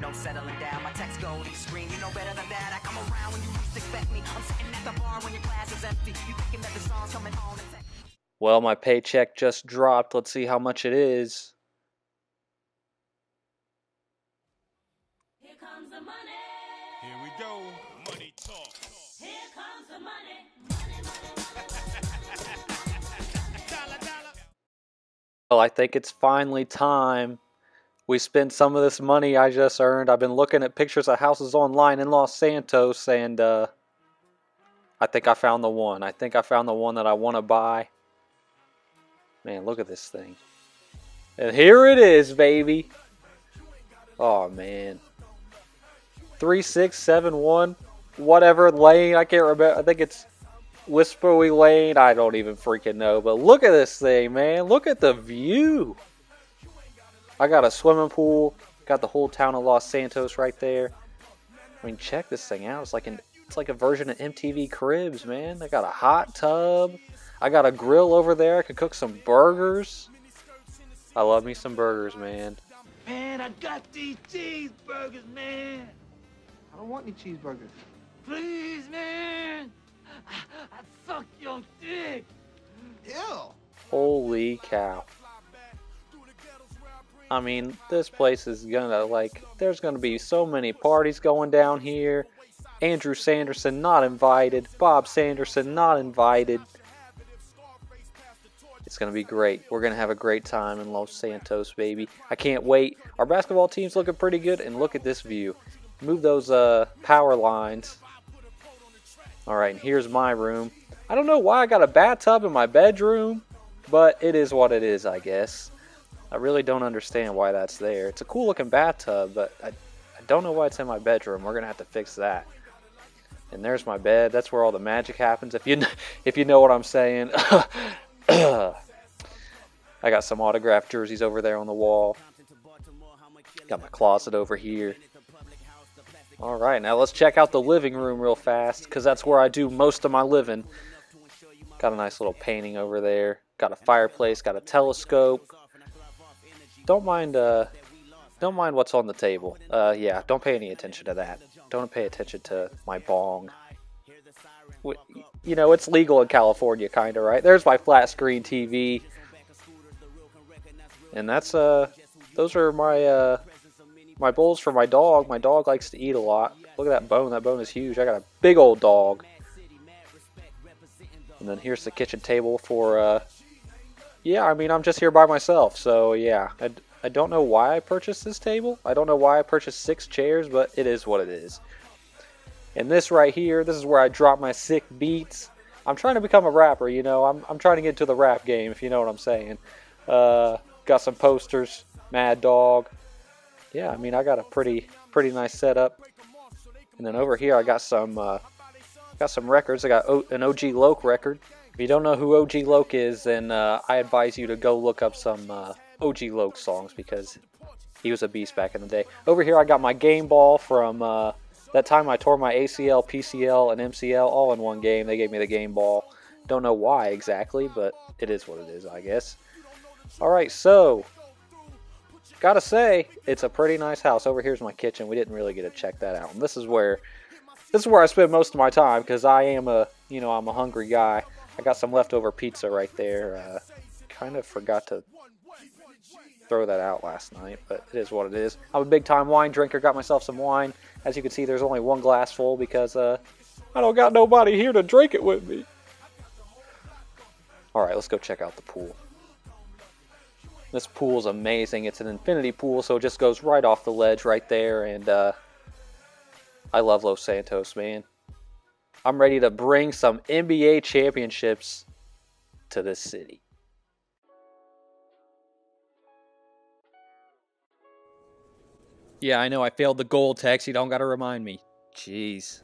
no settling down. My text go, you scream, you know better than that. I come around when you least expect me. I'm sitting at the bar when your glass is empty. You thinking that the song's coming on. Well, my paycheck just dropped. Let's see how much it is. Here comes the money. Here we go. Money talk. Here comes the money. Money, money, money. Dollar, dollar. Well, I think it's finally time we spent some of this money I just earned. I've been looking at pictures of houses online in Los Santos, and I think I found the one. I think I found the one that I want to buy. Man, look at this thing. And here it is, baby. Oh, man. 3671, whatever lane. I can't remember. I think it's Whispery Lane. I don't even freaking know. But look at this thing, man. Look at the view. I got a swimming pool. Got the whole town of Los Santos right there. I mean, check this thing out. It's like a version of MTV Cribs, man. I got a hot tub. I got a grill over there. I could cook some burgers. I love me some burgers, man. Man, I got these cheeseburgers, man. I don't want any cheeseburgers. Please, man. I suck your dick. Ew. Holy cow. I mean, this place is gonna, there's gonna be so many parties going down here. Andrew Sanderson not invited. Bob Sanderson not invited. It's going to be great. We're going to have a great time in Los Santos, baby. I can't wait. Our basketball team's looking pretty good, and look at this view. Move those power lines. All right, and here's my room. I don't know why I got a bathtub in my bedroom, but it is what it is, I guess. I really don't understand why that's there. It's a cool-looking bathtub, but I don't know why it's in my bedroom. We're going to have to fix that. And there's my bed. That's where all the magic happens, if you know what I'm saying. I got some autographed jerseys over there on the wall. Got my closet over here. Alright, now let's check out the living room real fast, because that's where I do most of my living. Got a nice little painting over there. Got a fireplace, got a telescope. Don't mind what's on the table. Yeah, don't pay any attention to that. Don't pay attention to my bong. You know, it's legal in California, kind of, right? There's my flat screen TV. And that's, those are my bowls for my dog. My dog likes to eat a lot. Look at that bone. That bone is huge. I got a big old dog. And then here's the kitchen table for, yeah, I mean, I'm just here by myself. So, yeah, I don't know why I purchased this table. I don't know why I purchased 6 chairs, but it is what it is. And this right here, this is where I drop my sick beats. I'm trying to become a rapper, you know. I'm trying to get into the rap game, if you know what I'm saying. Got some posters, Mad Dog. Yeah, I mean, I got a pretty nice setup. And then over here, I got some records. I got an OG Loke record. If you don't know who OG Loke is, then I advise you to go look up some OG Loke songs, because he was a beast back in the day. Over here, I got my game ball from that time I tore my ACL, PCL, and MCL all in one game. They gave me the game ball. Don't know why exactly, but it is what it is, I guess. Alright, so, gotta say, it's a pretty nice house. Over here's my kitchen. We didn't really get to check that out. And this is where I spend most of my time, because I am I'm a hungry guy. I got some leftover pizza right there. Kind of forgot to throw that out last night, but it is what it is. I'm a big time wine drinker. Got myself some wine. As you can see, there's only one glass full because I don't got nobody here to drink it with me. Alright, let's go check out the pool. This pool is amazing. It's an infinity pool, so it just goes right off the ledge right there, and I love Los Santos, man. I'm ready to bring some NBA championships to this city. Yeah, I know I failed the goal text. You don't gotta remind me. Jeez.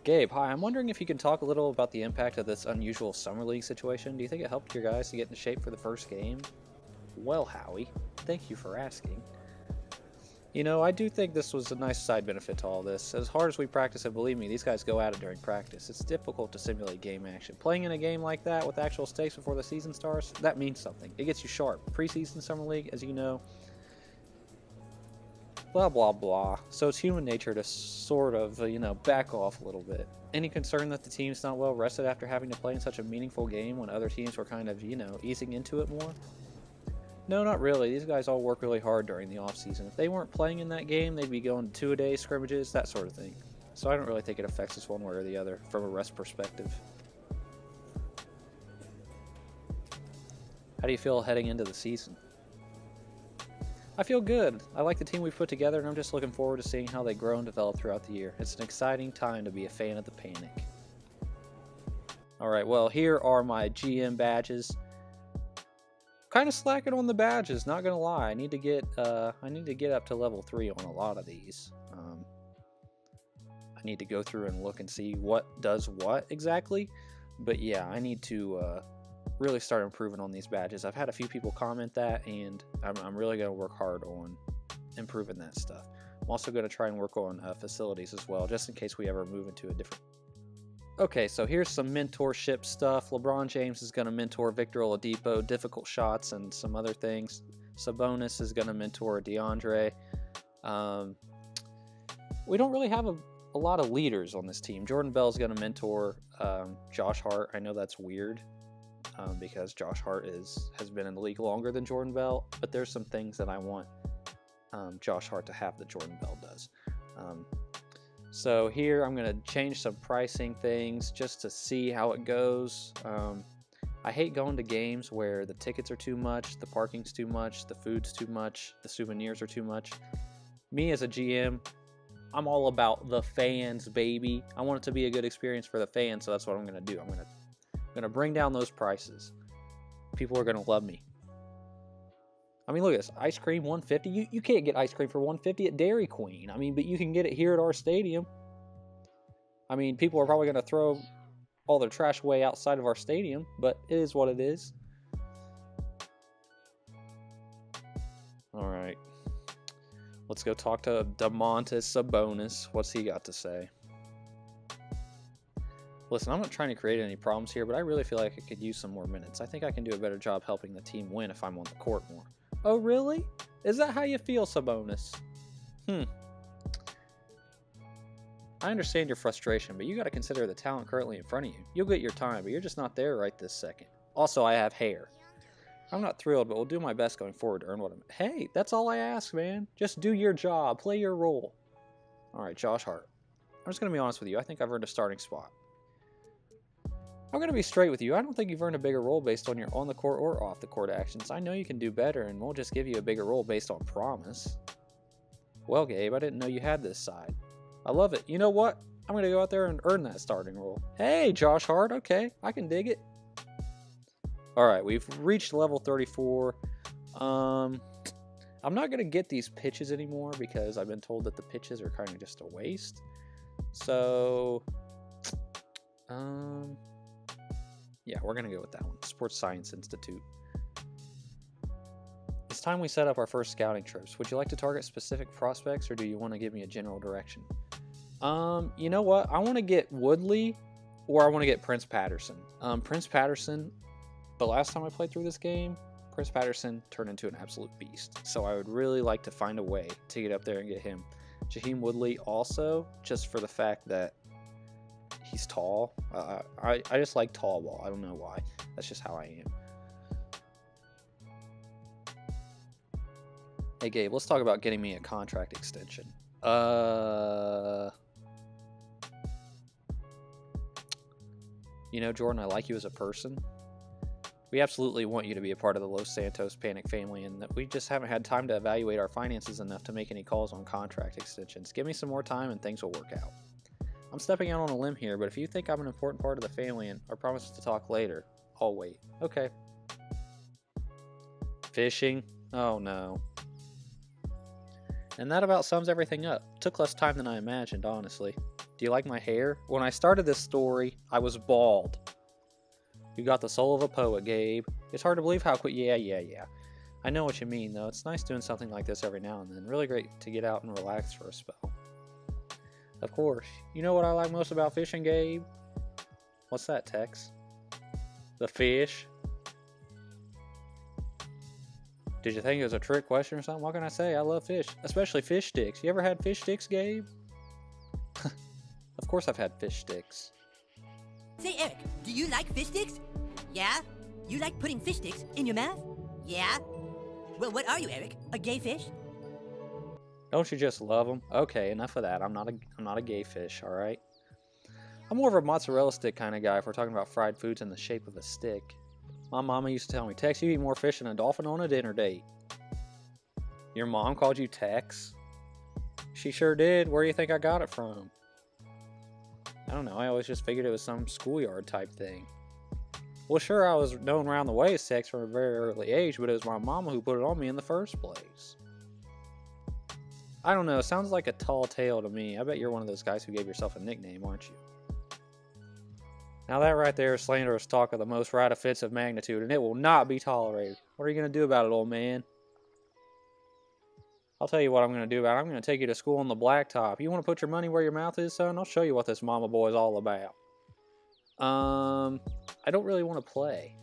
Gabe, hi. I'm wondering if you can talk a little about the impact of this unusual Summer League situation. Do you think it helped your guys to get into shape for the first game? Well, Howie, thank you for asking. You know, I do think this was a nice side benefit to all this. As hard as we practice, and believe me, these guys go at it during practice. It's difficult to simulate game action. Playing in a game like that with actual stakes before the season starts, that means something. It gets you sharp. Preseason Summer League, as you know, Blah, blah, blah. So it's human nature to sort of, back off a little bit. Any concern that the team's not well rested after having to play in such a meaningful game when other teams were kind of, easing into it more? No, not really. These guys all work really hard during the off-season. If they weren't playing in that game, they'd be going 2-a-day scrimmages, that sort of thing. So I don't really think it affects us one way or the other from a rest perspective. How do you feel heading into the season? I feel good. I like the team we've put together, and I'm just looking forward to seeing how they grow and develop throughout the year. It's an exciting time to be a fan of the Panic. Alright, well, here are my GM badges. Kind of slacking on the badges, not gonna lie. I need to get up to level 3 on a lot of these. I need to go through and look and see what does what exactly. But yeah, I need to really start improving on these badges. I've had a few people comment that, and I'm really going to work hard on improving that stuff. I'm also going to try and work on facilities as well, just in case we ever move into a different... Okay, so here's some mentorship stuff. LeBron James is going to mentor Victor Oladipo, difficult shots and some other things. Sabonis is going to mentor DeAndre. We don't really have a lot of leaders on this team. Jordan Bell is going to mentor Josh Hart. I know that's weird. Because Josh Hart has been in the league longer than Jordan Bell, but there's some things that I want Josh Hart to have that Jordan Bell does. So here I'm going to change some pricing things just to see how it goes. I hate going to games where the tickets are too much, the parking's too much, the food's too much, the souvenirs are too much. Me as a GM, I'm all about the fans, baby. I want it to be a good experience for the fans, so that's what I'm going to do. I'm going to bring down those prices. People are going to love me. I mean, look at this. Ice cream, $150. You can't get ice cream for $150 at Dairy Queen. I mean, but you can get it here at our stadium. I mean, people are probably going to throw all their trash away outside of our stadium, but it is what it is. All right. Let's go talk to Domantas Sabonis. What's he got to say? Listen, I'm not trying to create any problems here, but I really feel like I could use some more minutes. I think I can do a better job helping the team win if I'm on the court more. Oh, really? Is that how you feel, Sabonis? I understand your frustration, but you got to consider the talent currently in front of you. You'll get your time, but you're just not there right this second. Also, I have hair. I'm not thrilled, but we'll do my best going forward to earn what I'm... Hey, that's all I ask, man. Just do your job. Play your role. All right, Josh Hart. I'm just going to be honest with you. I think I've earned a starting spot. I'm going to be straight with you. I don't think you've earned a bigger role based on your on-the-court or off-the-court actions. I know you can do better, and we'll just give you a bigger role based on promise. Well, Gabe, I didn't know you had this side. I love it. You know what? I'm going to go out there and earn that starting role. Hey, Josh Hart. Okay, I can dig it. All right, we've reached level 34. I'm not going to get these pitches anymore because I've been told that the pitches are kind of just a waste. So, yeah, we're going to go with that one. Sports Science Institute. It's time we set up our first scouting trips. Would you like to target specific prospects, or do you want to give me a general direction? You know what? I want to get Woodley, or I want to get Prince Patterson. Prince Patterson, the last time I played through this game, Prince Patterson turned into an absolute beast. So I would really like to find a way to get up there and get him. Jaheim Woodley also, just for the fact that he's tall. I just like tall ball. I don't know why. That's just how I am. Hey, Gabe, let's talk about getting me a contract extension. You know, Jordan, I like you as a person. We absolutely want you to be a part of the Los Santos Panic family, and that we just haven't had time to evaluate our finances enough to make any calls on contract extensions. Give me some more time and things will work out. I'm stepping out on a limb here, but if you think I'm an important part of the family and are promised to talk later, I'll wait. Okay. Fishing? Oh no. And that about sums everything up. Took less time than I imagined, honestly. Do you like my hair? When I started this story, I was bald. You got the soul of a poet, Gabe. It's hard to believe how quick... Yeah. I know what you mean, though. It's nice doing something like this every now and then. Really great to get out and relax for a spell. Of course. You know what I like most about fishing, Gabe? What's that, Tex? The fish. Did you think it was a trick question or something? What can I say? I love fish, especially fish sticks. You ever had fish sticks, Gabe? Of course I've had fish sticks. Say, Eric, do you like fish sticks? Yeah? You like putting fish sticks in your mouth? Yeah? Well, what are you, Eric? A gay fish? Don't you just love them? Okay, enough of that. I'm not a gay fish, all right? I'm more of a mozzarella stick kind of guy if we're talking about fried foods in the shape of a stick. My mama used to tell me, Tex, you eat more fish than a dolphin on a dinner date. Your mom called you Tex? She sure did. Where do you think I got it from? I don't know. I always just figured it was some schoolyard type thing. Well, sure, I was known around the way as Tex from a very early age, but it was my mama who put it on me in the first place. I don't know. It sounds like a tall tale to me. I bet you're one of those guys who gave yourself a nickname, aren't you? Now that right there is slanderous talk of the most right offensive magnitude, and it will not be tolerated. What are you going to do about it, old man? I'll tell you what I'm going to do about it. I'm going to take you to school on the blacktop. You want to put your money where your mouth is, son? I'll show you what this mama boy is all about. I don't really want to play.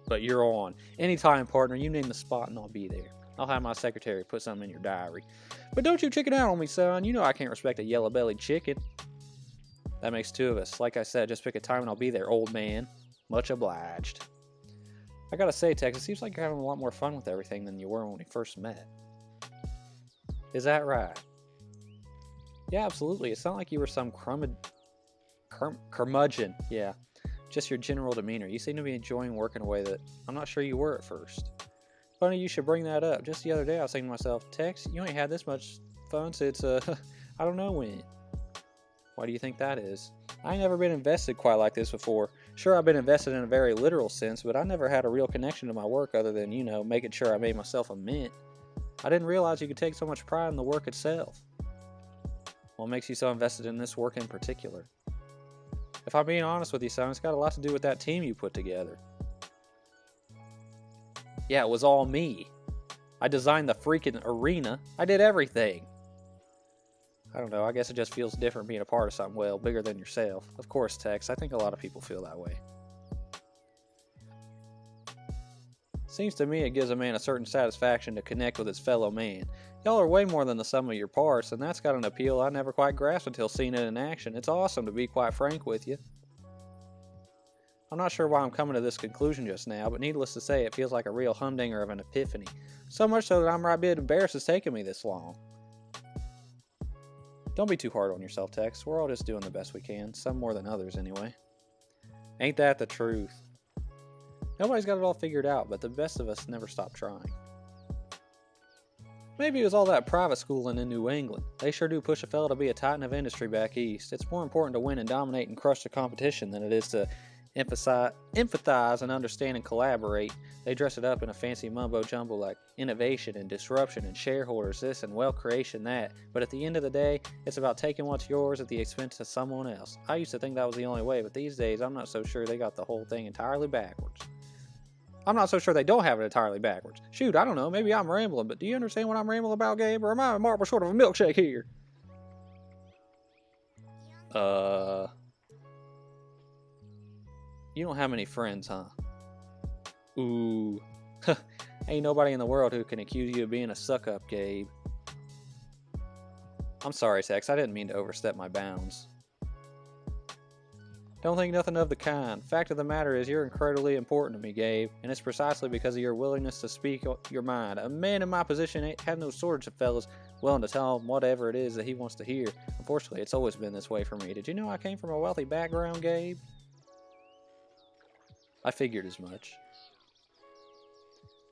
But you're on. Anytime, partner. You name the spot and I'll be there. I'll have my secretary put something in your diary. But don't you chicken out on me, son. You know I can't respect a yellow-bellied chicken. That makes two of us. Like I said, just pick a time and I'll be there, old man. Much obliged. I gotta say, Tex, it seems like you're having a lot more fun with everything than you were when we first met. Is that right? Yeah, absolutely. It's not like you were some curmudgeon. Yeah, just your general demeanor. You seem to be enjoying work in a way that I'm not sure you were at first. Funny you should bring that up. Just the other day I was thinking to myself, Tex, you ain't had this much fun since, I don't know when. Why do you think that is? I ain't never been invested quite like this before. Sure, I've been invested in a very literal sense, but I never had a real connection to my work other than, you know, making sure I made myself a mint. I didn't realize you could take so much pride in the work itself. What makes you so invested in this work in particular? If I'm being honest with you, son, it's got a lot to do with that team you put together. Yeah, it was all me. I designed the freaking arena. I did everything. I don't know, I guess it just feels different being a part of something, well, bigger than yourself. Of course, Tex, I think a lot of people feel that way. Seems to me it gives a man a certain satisfaction to connect with his fellow man. Y'all are way more than the sum of your parts, and that's got an appeal I never quite grasped until seeing it in action. It's awesome, to be quite frank with you. I'm not sure why I'm coming to this conclusion just now, but needless to say, it feels like a real humdinger of an epiphany. So much so that I'm right a bit embarrassed it's taken me this long. Don't be too hard on yourself, Tex. We're all just doing the best we can, some more than others anyway. Ain't that the truth? Nobody's got it all figured out, but the best of us never stop trying. Maybe it was all that private schooling in New England. They sure do push a fella to be a titan of industry back east. It's more important to win and dominate and crush the competition than it is to empathize and understand and collaborate. They dress it up in a fancy mumbo jumbo like innovation and disruption and shareholders this and wealth creation that, but at the end of the day, it's about taking what's yours at the expense of someone else. I used to think that was the only way, but these days I'm not so sure they got the whole thing entirely backwards. I'm not so sure they don't have it entirely backwards. Shoot, I don't know, maybe I'm rambling, but do you understand what I'm rambling about, Gabe, or am I a marble short of a milkshake here? You don't have many friends, huh? Ooh. Ain't nobody in the world who can accuse you of being a suck-up, Gabe. I'm sorry, Tex. I didn't mean to overstep my bounds. Don't think nothing of the kind. Fact of the matter is you're incredibly important to me, Gabe, and it's precisely because of your willingness to speak your mind. A man in my position ain't have no shortage of fellas willing to tell him whatever it is that he wants to hear. Unfortunately, it's always been this way for me. Did you know I came from a wealthy background, Gabe? I figured as much.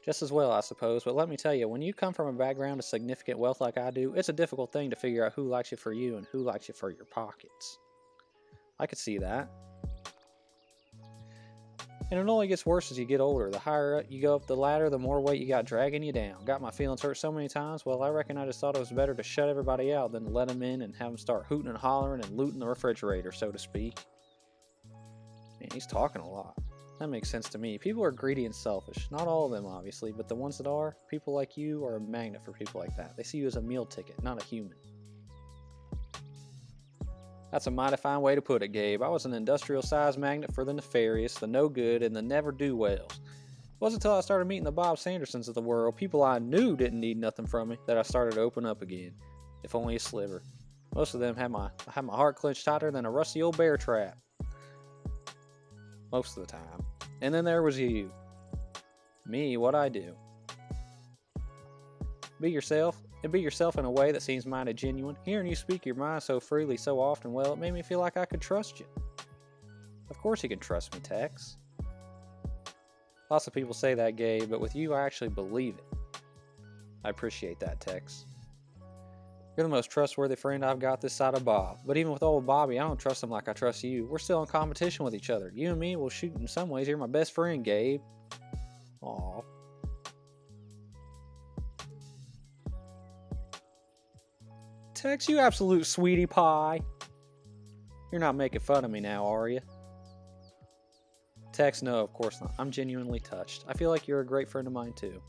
Just as well, I suppose, but let me tell you, when you come from a background of significant wealth like I do, it's a difficult thing to figure out who likes you for you and who likes you for your pockets. I could see that. And it only gets worse as you get older. The higher up you go up the ladder, the more weight you got dragging you down. Got my feelings hurt so many times, well, I reckon I just thought it was better to shut everybody out than to let them in and have them start hooting and hollering and looting the refrigerator, so to speak. Man, he's talking a lot. That makes sense to me. People are greedy and selfish. Not all of them, obviously, but the ones that are, people like you are a magnet for people like that. They see you as a meal ticket, not a human. That's a mighty fine way to put it, Gabe. I was an industrial-sized magnet for the nefarious, the no-good, and the never-do-wells. wasn't until I started meeting the Bob Sandersons of the world, people I knew didn't need nothing from me, that I started to open up again, if only a sliver. Most of them had my heart clenched tighter than a rusty old bear trap. Most of the time. And then there was you. Me, what I do. Be yourself, and be yourself in a way that seems mighty genuine. Hearing you speak your mind so freely, so often, well, it made me feel like I could trust you. Of course you can trust me, Tex. Lots of people say that, Gabe, but with you, I actually believe it. I appreciate that, Tex. You're the most trustworthy friend I've got this side of Bob. But even with old Bobby, I don't trust him like I trust you. We're still in competition with each other. You and me will shoot in some ways. You're my best friend, Gabe. Aw. Tex, you absolute sweetie pie. You're not making fun of me now, are you? Tex, no, of course not. I'm genuinely touched. I feel like you're a great friend of mine, too.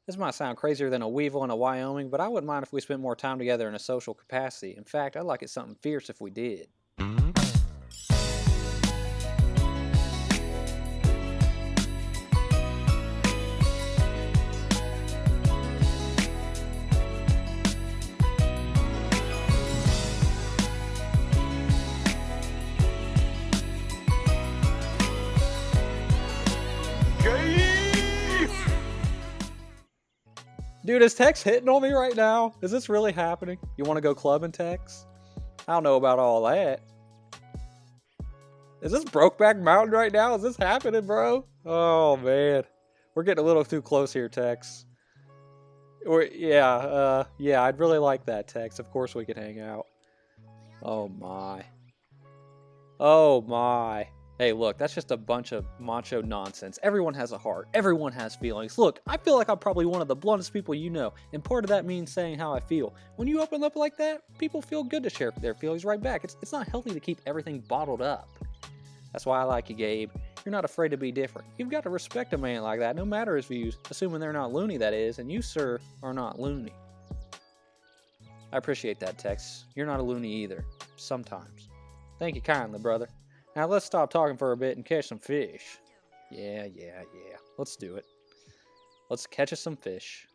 This might sound crazier than a weevil in a Wyoming, but I wouldn't mind if we spent more time together in a social capacity. In fact, I'd like it something fierce if we did. Dude, is Tex hitting on me right now? Is this really happening? You want to go clubbing, Tex? I don't know about all that. Is this Brokeback Mountain right now? Is this happening, bro? Oh, man. We're getting a little too close here, Tex. Yeah, I'd really like that, Tex. Of course we could hang out. Oh, my. Oh, my. Hey, look, that's just a bunch of macho nonsense. Everyone has a heart. Everyone has feelings. Look, I feel like I'm probably one of the bluntest people you know, and part of that means saying how I feel. When you open up like that, people feel good to share their feelings right back. It's not healthy to keep everything bottled up. That's why I like you, Gabe. You're not afraid to be different. You've got to respect a man like that, no matter his views, assuming they're not loony, that is, and you, sir, are not loony. I appreciate that, Tex. You're not a loony either. Sometimes. Thank you kindly, brother. Now let's stop talking for a bit and catch some fish. Yeah. Let's do it. Let's catch us some fish.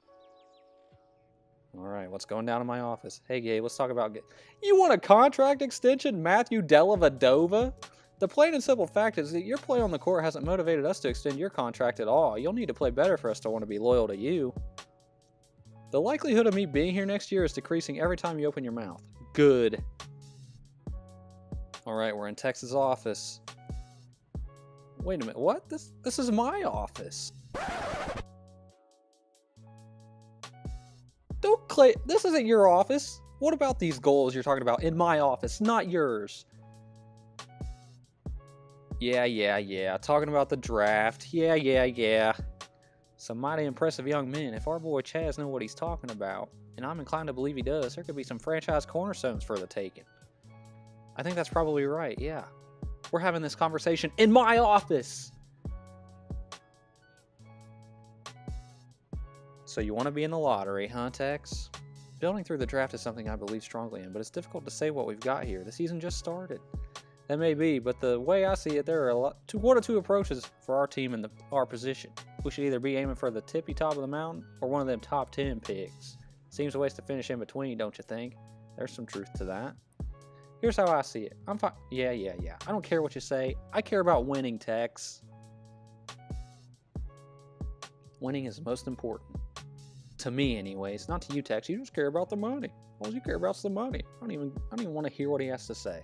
Alright, what's going down in my office? Hey, Gabe, let's talk about... You want a contract extension, Matthew Dellavedova? The plain and simple fact is that your play on the court hasn't motivated us to extend your contract at all. You'll need to play better for us to want to be loyal to you. The likelihood of me being here next year is decreasing every time you open your mouth. Good. Alright, we're in Tex's office. Wait a minute, what? This is my office. Don't claim... This isn't your office. What about these goals you're talking about in my office, not yours? Yeah. Talking about the draft. Yeah. Some mighty impressive young men. If our boy Chaz knows what he's talking about, and I'm inclined to believe he does, there could be some franchise cornerstones for the taking. I think that's probably right, yeah. We're having this conversation in my office! So you want to be in the lottery, huh, Tex? Building through the draft is something I believe strongly in, but it's difficult to say what we've got here. The season just started. That may be, but the way I see it, there are one or two approaches for our team and our position. We should either be aiming for the tippy top of the mountain or one of them top 10 picks. Seems a waste to finish in between, don't you think? There's some truth to that. Here's how I see it. I'm fine. Yeah. I don't care what you say. I care about winning, Tex. Winning is most important. To me, anyways. Not to you, Tex. You just care about the money. All you care about is the money. I don't even want to hear what he has to say.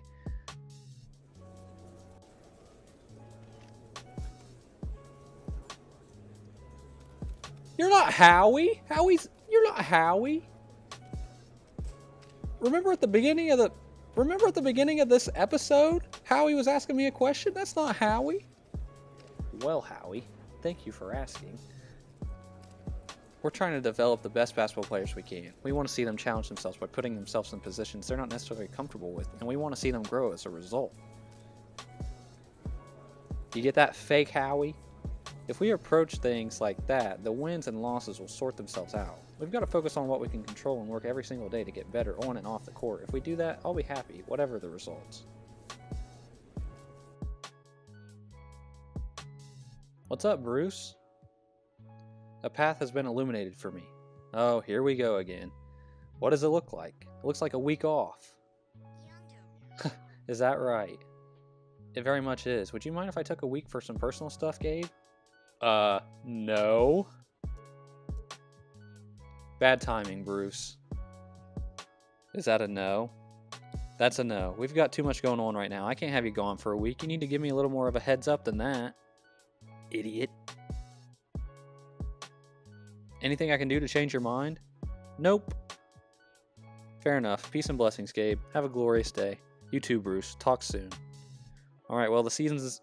You're not Howie. You're not Howie. Remember at the beginning of this episode, Howie was asking me a question? That's not Howie. Well, Howie, thank you for asking. We're trying to develop the best basketball players we can. We want to see them challenge themselves by putting themselves in positions they're not necessarily comfortable with, and we want to see them grow as a result. You get that, fake Howie? If we approach things like that, the wins and losses will sort themselves out. We've got to focus on what we can control and work every single day to get better on and off the court. If we do that, I'll be happy, whatever the results. What's up, Bruce? A path has been illuminated for me. Oh, here we go again. What does it look like? It looks like a week off. Is that right? It very much is. Would you mind if I took a week for some personal stuff, Gabe? No. Bad timing, Bruce. Is that a no? That's a no. We've got too much going on right now. I can't have you gone for a week. You need to give me a little more of a heads up than that. Idiot. Anything I can do to change your mind? Nope. Fair enough. Peace and blessings, Gabe. Have a glorious day. You too, Bruce. Talk soon. Alright, well, the season's...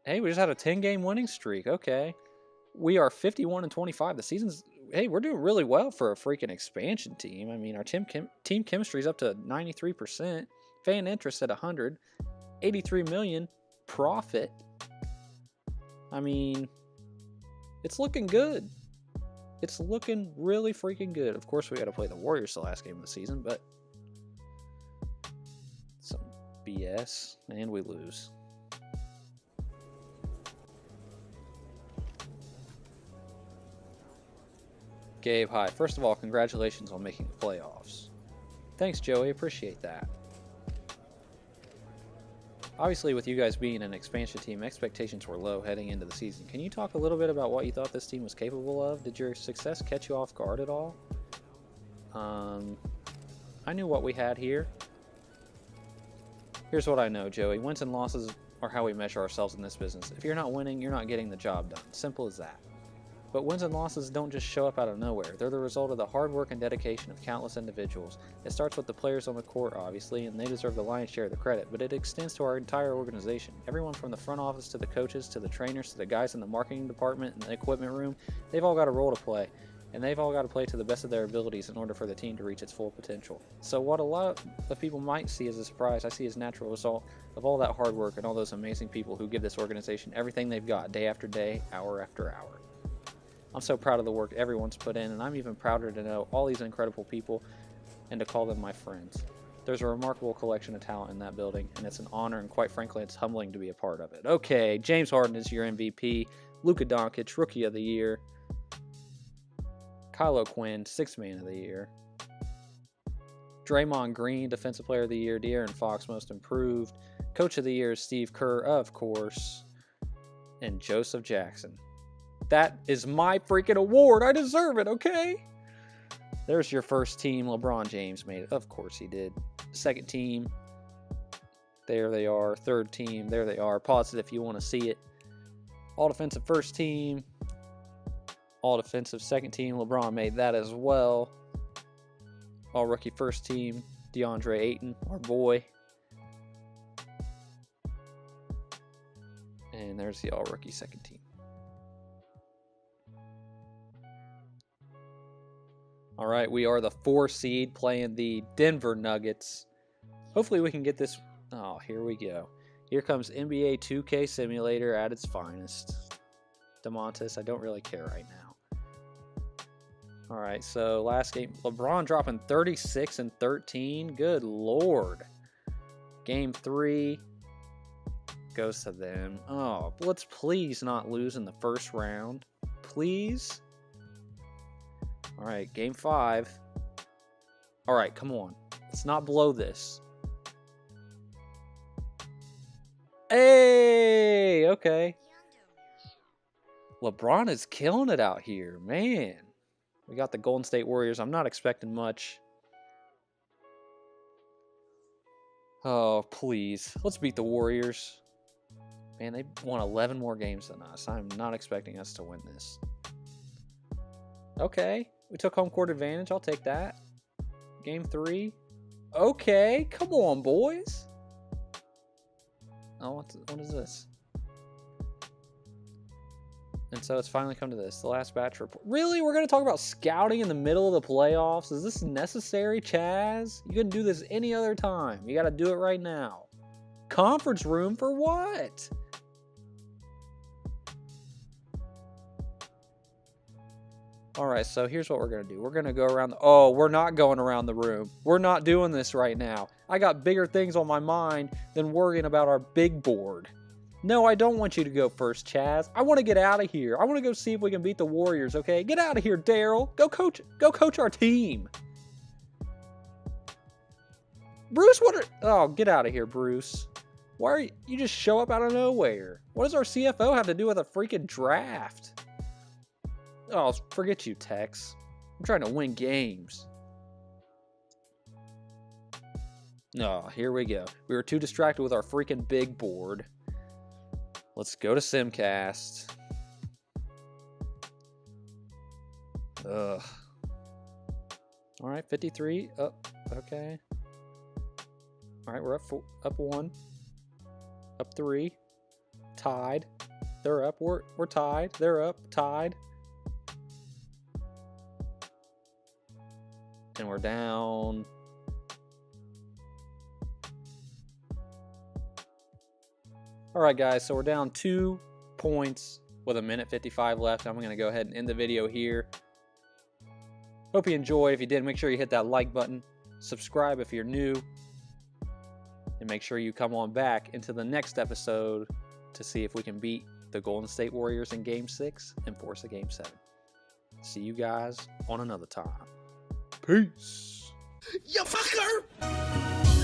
Hey, we just had a 10-game winning streak. Okay. We are 51-25. The season's... Hey, we're doing really well for a freaking expansion team. I mean, our team chemistry is up to 93%. Fan interest at 100. 83 million. Profit. I mean, it's looking good. It's looking really freaking good. Of course, we got to play the Warriors the last game of the season, but some BS, and we lose. Gabe, hi. First of all, congratulations on making the playoffs. Thanks, Joey. Appreciate that. Obviously, with you guys being an expansion team, expectations were low heading into the season. Can you talk a little bit about what you thought this team was capable of? Did your success catch you off guard at all? I knew what we had here. Here's what I know, Joey. Wins and losses are how we measure ourselves in this business. If you're not winning, you're not getting the job done. Simple as that. But wins and losses don't just show up out of nowhere. They're the result of the hard work and dedication of countless individuals. It starts with the players on the court, obviously, and they deserve the lion's share of the credit, but it extends to our entire organization. Everyone from the front office to the coaches, to the trainers, to the guys in the marketing department and the equipment room, they've all got a role to play, and they've all got to play to the best of their abilities in order for the team to reach its full potential. So what a lot of people might see as a surprise, I see as a natural result of all that hard work and all those amazing people who give this organization everything they've got, day after day, hour after hour. I'm so proud of the work everyone's put in, and I'm even prouder to know all these incredible people and to call them my friends. There's a remarkable collection of talent in that building, and it's an honor, and quite frankly, it's humbling to be a part of it. Okay, James Harden is your MVP. Luka Doncic, Rookie of the Year. Kylo Quinn, Sixth Man of the Year. Draymond Green, Defensive Player of the Year. De'Aaron Fox, Most Improved. Coach of the Year, Steve Kerr, of course. And Joseph Jackson. That is my freaking award. I deserve it, okay? There's your first team. LeBron James made it. Of course he did. Second team. There they are. Third team. There they are. Pause it if you want to see it. All defensive first team. All defensive second team. LeBron made that as well. All rookie first team. DeAndre Ayton, our boy. And there's the all rookie second team. All right, we are the 4 seed playing the Denver Nuggets. Hopefully we can get this. Oh, here we go. Here comes NBA 2K Simulator at its finest. DeMontis, I don't really care right now. All right, so last game, LeBron dropping 36 and 13. Good Lord. Game 3 goes to them. Oh, let's please not lose in the first round. Please. All right, game 5. All right, come on. Let's not blow this. Hey, okay. LeBron is killing it out here, man. We got the Golden State Warriors. I'm not expecting much. Oh, please. Let's beat the Warriors. Man, they won 11 more games than us. I'm not expecting us to win this. Okay. We took home court advantage. I'll take that. Game 3. Okay. Come on, boys. Oh, what is this? And so it's finally come to this. The last batch report. Really? We're going to talk about scouting in the middle of the playoffs? Is this necessary, Chaz? You couldn't do this any other time. You got to do it right now. Conference room for what? All right, so here's what we're going to do. We're going to go around the... Oh, we're not going around the room. We're not doing this right now. I got bigger things on my mind than worrying about our big board. No, I don't want you to go first, Chaz. I want to get out of here. I want to go see if we can beat the Warriors, okay? Get out of here, Daryl. Go coach our team. Bruce, oh, get out of here, Bruce. Why are you just show up out of nowhere? What does our CFO have to do with a freaking draft? Oh, forget you, Tex. I'm trying to win games. No, here we go. We were too distracted with our freaking big board. Let's go to Simcast. Ugh. Alright, 53. Up. Okay. Alright, we're up 1. Up 3. Tied. They're up. We're tied. They're up. Tied. And we're down. Alright guys, so we're down 2 points with 1:55 left. I'm going to go ahead and end the video here. Hope you enjoyed. If you did, make sure you hit that like button. Subscribe if you're new. And make sure you come on back into the next episode to see if we can beat the Golden State Warriors in Game 6 and force a Game 7. See you guys on another time. Peace. You fucker!